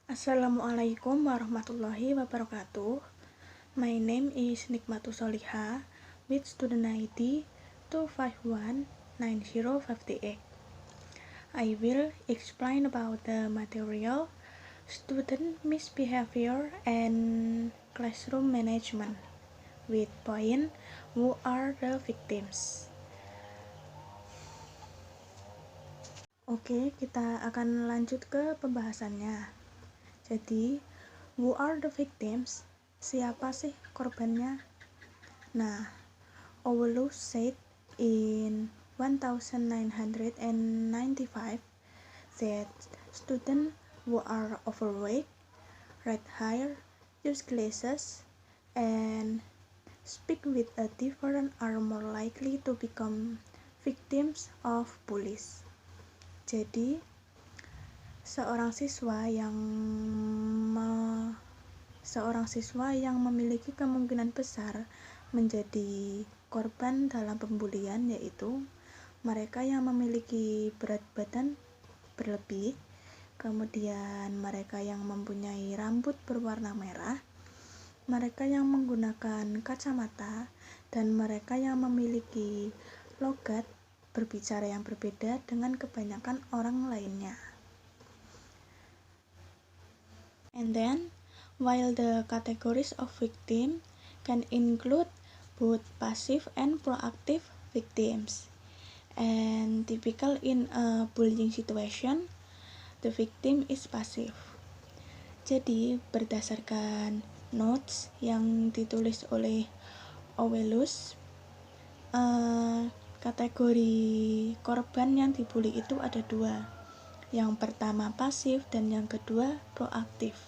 Assalamualaikum warahmatullahi wabarakatuh. My name is Nikmatu Soliha with student ID 2519058. I will explain about the material student misbehavior and classroom management with point who are the victims. Oke, kita akan lanjut ke pembahasannya. Jadi, who are the victims? Siapa sih korbannya? Nah, Aurelius said in 1995 that students who are overweight, red hair, use glasses, and speak with a different are more likely to become victims of bullies. Jadi, seorang siswa yang memiliki kemungkinan besar menjadi korban dalam pembulian yaitu mereka yang memiliki berat badan berlebih, kemudian mereka yang mempunyai rambut berwarna merah, mereka yang menggunakan kacamata, dan mereka yang memiliki logat berbicara yang berbeda dengan kebanyakan orang lainnya. And then, while the categories of victim can include both passive and proactive victims, and typical in a bullying situation, the victim is passive. Jadi, berdasarkan notes yang ditulis oleh Aurelius, kategori korban yang dibully itu ada dua. Yang pertama pasif dan yang kedua proaktif.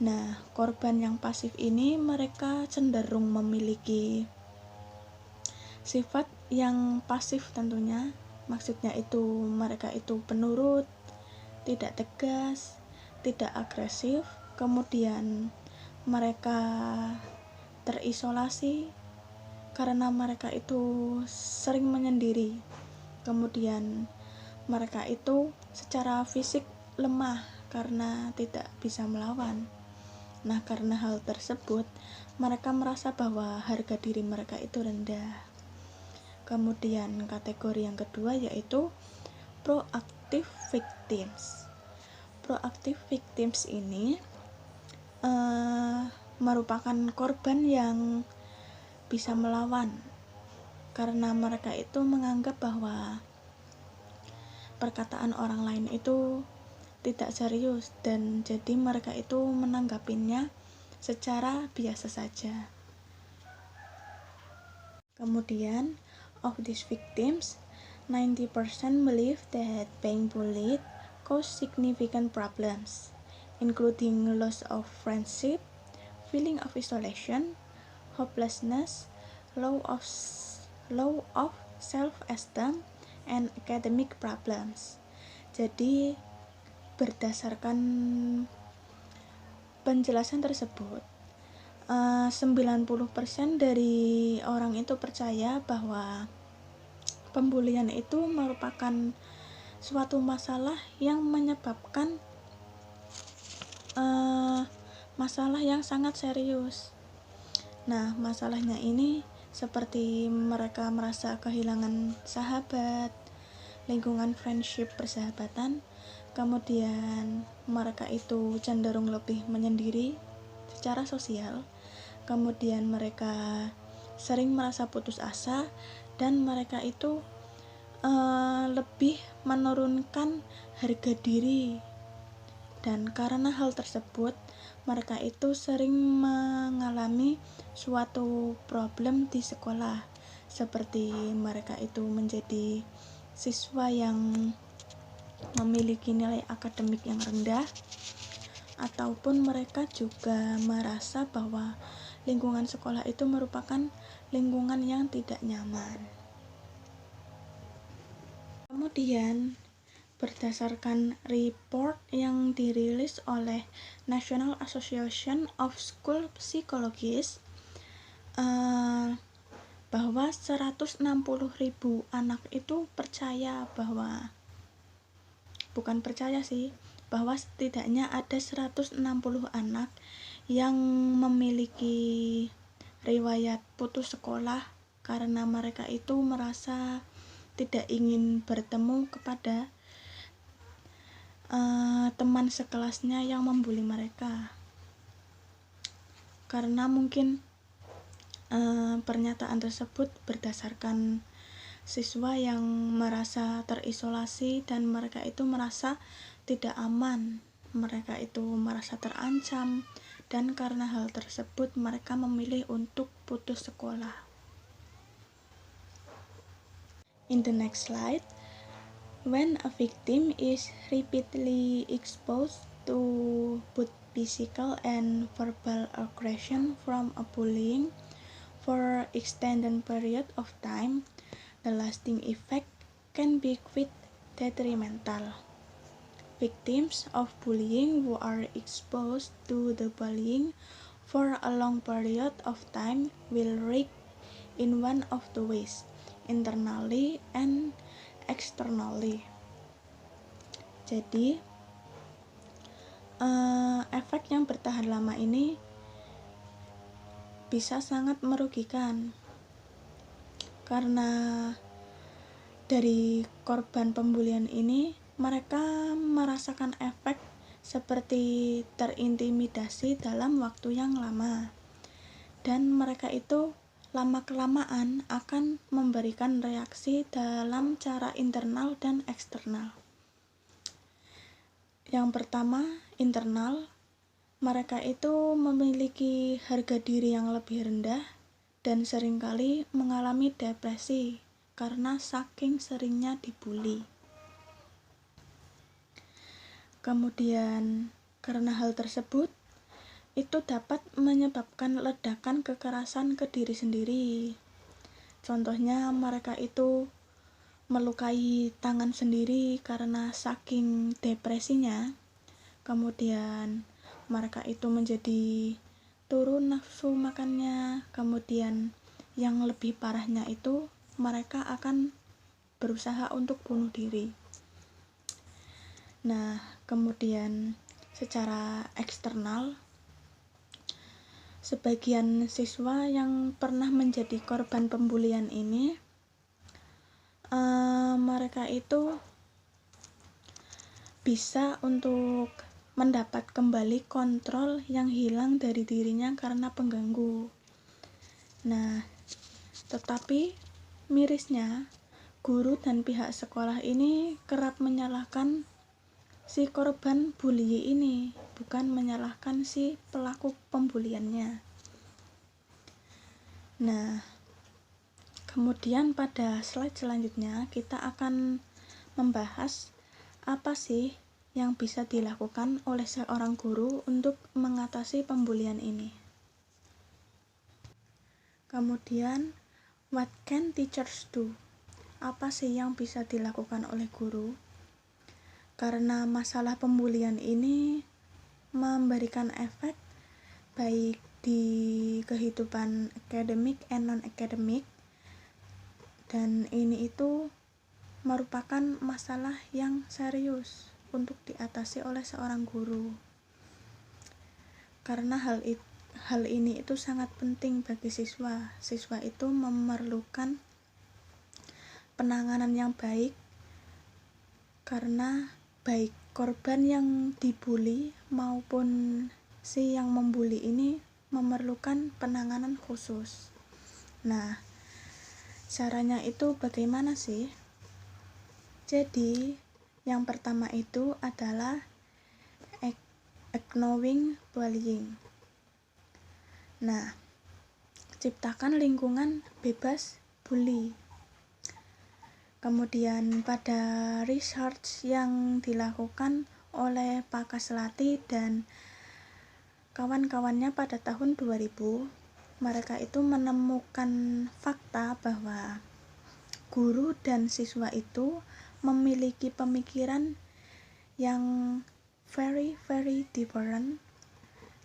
Nah, korban yang pasif ini mereka cenderung memiliki sifat yang pasif tentunya. Maksudnya itu mereka itu penurut, tidak tegas, tidak agresif, kemudian mereka terisolasi karena mereka itu sering menyendiri. Kemudian mereka itu secara fisik lemah karena tidak bisa melawan. Nah, karena hal tersebut, mereka merasa bahwa harga diri mereka itu rendah. Kemudian kategori yang kedua yaitu proactive victims. Proactive victims ini merupakan korban yang bisa melawan karena mereka itu menganggap bahwa perkataan orang lain itu tidak serius dan jadi mereka itu menanggapinya secara biasa saja. Kemudian, of these victims, 90% believe that being bullied cause significant problems, including loss of friendship, feeling of isolation, hopelessness, low of self-esteem, and academic problems. Jadi, berdasarkan penjelasan tersebut, 90% dari orang itu percaya bahwa pembulian itu merupakan suatu masalah yang menyebabkan masalah yang sangat serius. Nah, masalahnya ini seperti mereka merasa kehilangan sahabat, lingkungan friendship persahabatan, kemudian mereka itu cenderung lebih menyendiri secara sosial, kemudian mereka sering merasa putus asa, dan mereka itu lebih menurunkan harga diri. Dan karena hal tersebut, mereka itu sering mengalami suatu problem di sekolah, seperti mereka itu menjadi siswa yang memiliki nilai akademik yang rendah, ataupun mereka juga merasa bahwa lingkungan sekolah itu merupakan lingkungan yang tidak nyaman. Kemudian, berdasarkan report yang dirilis oleh National Association of School Psychologists, bahwa 160.000 anak itu bukan percaya sih, bahwa setidaknya ada 160 anak yang memiliki riwayat putus sekolah karena mereka itu merasa tidak ingin bertemu kepada teman sekelasnya yang membuli mereka, karena mungkin pernyataan tersebut berdasarkan siswa yang merasa terisolasi dan mereka itu merasa tidak aman, mereka itu merasa terancam, dan karena hal tersebut mereka memilih untuk putus sekolah. In the next slide, when a victim is repeatedly exposed to both physical and verbal aggression from a bullying for extended period of time, the lasting effect can be quite detrimental. Victims of bullying who are exposed to the bullying for a long period of time will react in one of the ways, internally and externally. Jadi, efek yang bertahan lama ini bisa sangat merugikan, karena dari korban pembulian ini mereka merasakan efek seperti terintimidasi dalam waktu yang lama, dan mereka itu lama-kelamaan akan memberikan reaksi dalam cara internal dan eksternal. Yang pertama, internal, mereka itu memiliki harga diri yang lebih rendah dan seringkali mengalami depresi karena saking seringnya dibully. Kemudian, karena hal tersebut, itu dapat menyebabkan ledakan kekerasan ke diri sendiri. Contohnya, mereka itu melukai tangan sendiri karena saking depresinya. Kemudian, mereka itu menjadi turun nafsu makannya. Kemudian, yang lebih parahnya itu, mereka akan berusaha untuk bunuh diri. Nah, kemudian secara eksternal, sebagian siswa yang pernah menjadi korban pembulian ini, mereka itu bisa untuk mendapat kembali kontrol yang hilang dari dirinya karena pengganggu. Nah, tetapi mirisnya, guru dan pihak sekolah ini kerap menyalahkan si korban bully ini, bukan menyalahkan si pelaku pembuliannya. Nah, kemudian pada slide selanjutnya kita akan membahas apa sih yang bisa dilakukan oleh seorang guru untuk mengatasi pembulian ini. Kemudian, what can teachers do? Apa sih yang bisa dilakukan oleh guru? Karena masalah pembulian ini memberikan efek baik di kehidupan akademik and non-akademik, dan ini itu merupakan masalah yang serius untuk diatasi oleh seorang guru. Karena hal ini itu sangat penting bagi siswa. Siswa itu memerlukan penanganan yang baik, karena baik korban yang dibully maupun si yang membuli ini memerlukan penanganan khusus. Nah, caranya itu bagaimana sih? Jadi, yang pertama itu adalah acknowledging bullying. Nah, ciptakan lingkungan bebas bully. Kemudian pada research yang dilakukan oleh Pak Kaslati dan kawan-kawannya pada tahun 2000, mereka itu menemukan fakta bahwa guru dan siswa itu memiliki pemikiran yang very different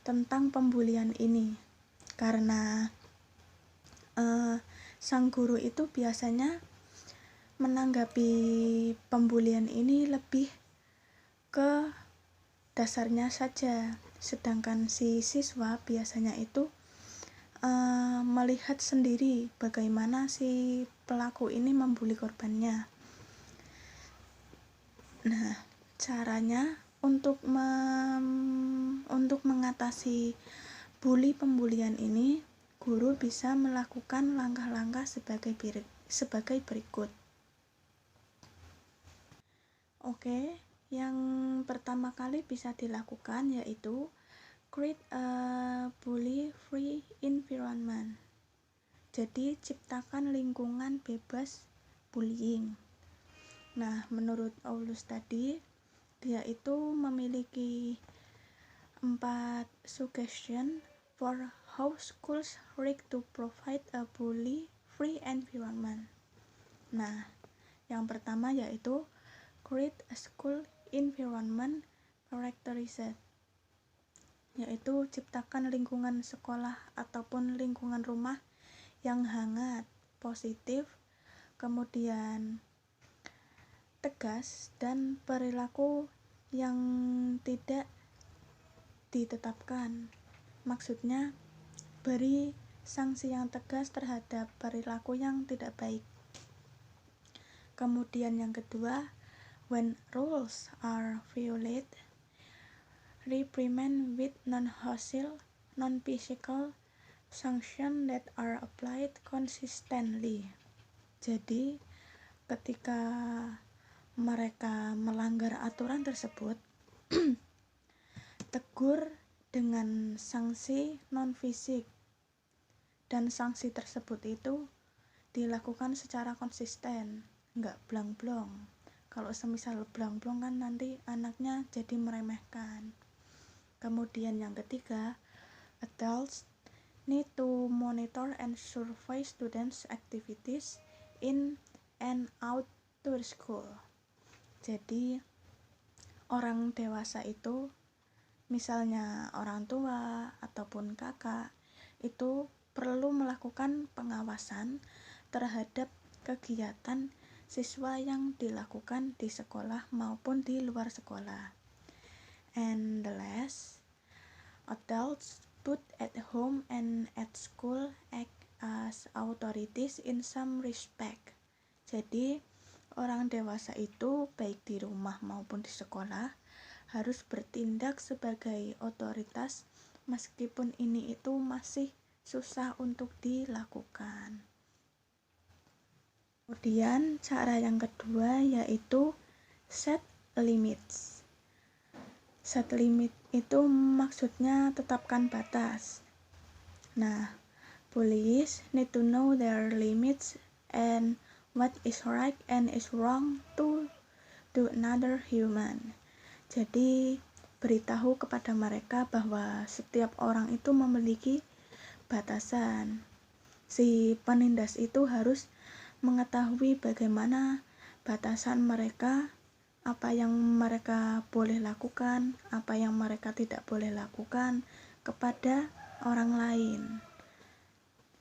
tentang pembulian ini, karena sang guru itu biasanya menanggapi pembulian ini lebih ke dasarnya saja, sedangkan si siswa biasanya itu melihat sendiri bagaimana si pelaku ini membuli korbannya. Nah, caranya untuk mengatasi pembulian ini, guru bisa melakukan langkah-langkah sebagai berikut. Oke, yang pertama kali bisa dilakukan yaitu create a bully-free environment. Jadi, ciptakan lingkungan bebas bullying. Nah, menurut Aulus tadi, dia itu memiliki 4 suggestion for how schools work to provide a bully-free environment. Nah, yang pertama yaitu create a school environment characterized, yaitu ciptakan lingkungan sekolah ataupun lingkungan rumah yang hangat, positif, kemudian tegas, dan perilaku yang tidak ditetapkan. Maksudnya, beri sanksi yang tegas terhadap perilaku yang tidak baik. Kemudian yang kedua, when rules are violated, reprimand with non-hostile, non-physical sanction that are applied consistently. Jadi, ketika mereka melanggar aturan tersebut, tegur dengan sanksi non-fisik, dan sanksi tersebut itu dilakukan secara konsisten, nggak blong-blong. Kalau semisal blong-blong kan nanti anaknya jadi meremehkan. Kemudian yang ketiga, adults need to monitor and survey students' activities in and out to school. Jadi orang dewasa itu, misalnya orang tua ataupun kakak, itu perlu melakukan pengawasan terhadap kegiatan siswa yang dilakukan di sekolah maupun di luar sekolah. And the last, adults both at home and at school act as authorities in some respect. Jadi orang dewasa itu baik di rumah maupun di sekolah harus bertindak sebagai otoritas, meskipun ini itu masih susah untuk dilakukan. Kemudian cara yang kedua yaitu set limits. Set limit itu maksudnya tetapkan batas. Nah, bullies need to know their limits and what is right and is wrong to another human. Jadi, beritahu kepada mereka bahwa setiap orang itu memiliki batasan. Si penindas itu harus mengetahui bagaimana batasan mereka, apa yang mereka boleh lakukan, apa yang mereka tidak boleh lakukan kepada orang lain.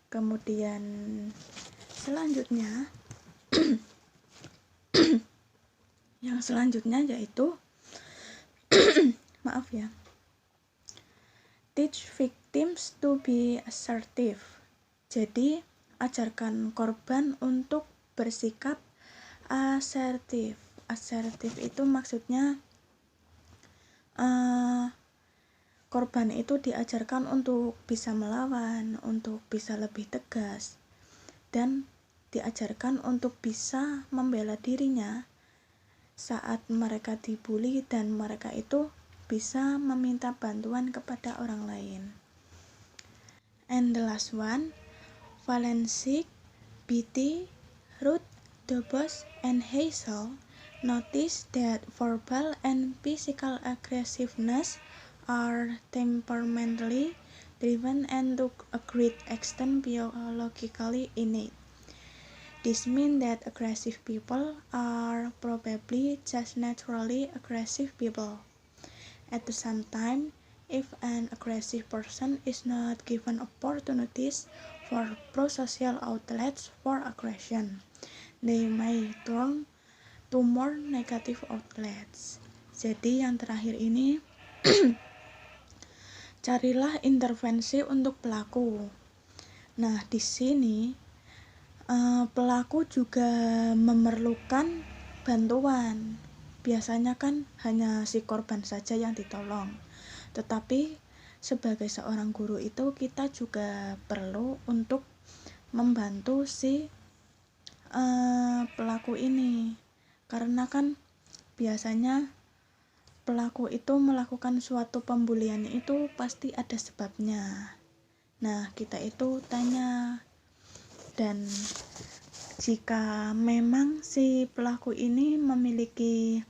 Kemudian selanjutnya yang selanjutnya yaitu teach victims to be assertive. Jadi ajarkan korban untuk bersikap asertif. Asertif itu maksudnya korban itu diajarkan untuk bisa melawan, untuk bisa lebih tegas, dan diajarkan untuk bisa membela dirinya saat mereka dibully, dan mereka itu bisa meminta bantuan kepada orang lain. And the last one, Valencic, Beatty, Ruth, Dobos, and Hazel notice that verbal and physical aggressiveness are temperamentally driven and to a great extent biologically innate. This means that aggressive people are probably just naturally aggressive people. At the same time, if an aggressive person is not given opportunities for pro-social outlets for aggression, they may turn to more negative outlets. Jadi yang terakhir ini, Carilah intervensi untuk pelaku. Nah, di sini pelaku juga memerlukan bantuan. Biasanya kan hanya si korban saja yang ditolong. Tetapi sebagai seorang guru itu kita juga perlu untuk membantu si pelaku ini. Karena kan biasanya pelaku itu melakukan suatu pembulian itu pasti ada sebabnya. Nah, kita itu tanya, dan jika memang si pelaku ini memiliki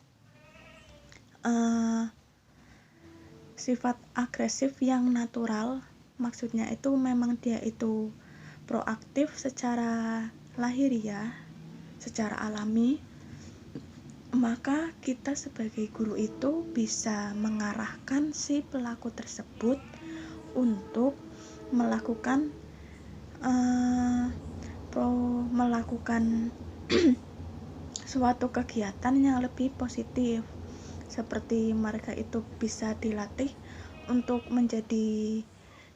sifat agresif yang natural, maksudnya itu memang dia itu proaktif secara lahiriah, secara alami, maka kita sebagai guru itu bisa mengarahkan si pelaku tersebut untuk melakukan suatu kegiatan yang lebih positif, seperti mereka itu bisa dilatih untuk menjadi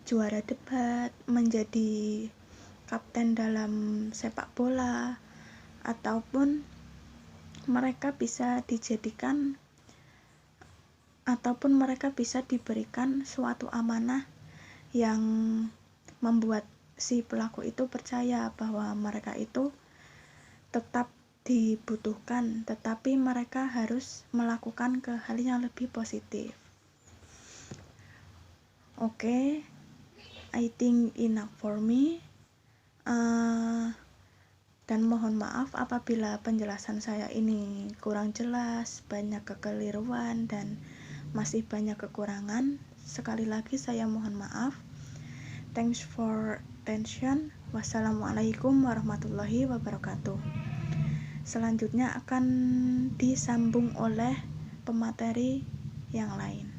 juara debat, menjadi kapten dalam sepak bola, ataupun mereka bisa dijadikan ataupun mereka bisa diberikan suatu amanah yang membuat si pelaku itu percaya bahwa mereka itu tetap dibutuhkan, tetapi mereka harus melakukan ke hal yang lebih positif. Oke, I think enough for me. Dan mohon maaf apabila penjelasan saya ini kurang jelas, banyak kekeliruan, dan masih banyak kekurangan. Sekali lagi saya mohon maaf. Thanks for attention. Wassalamualaikum warahmatullahi wabarakatuh. Selanjutnya akan disambung oleh pemateri yang lain.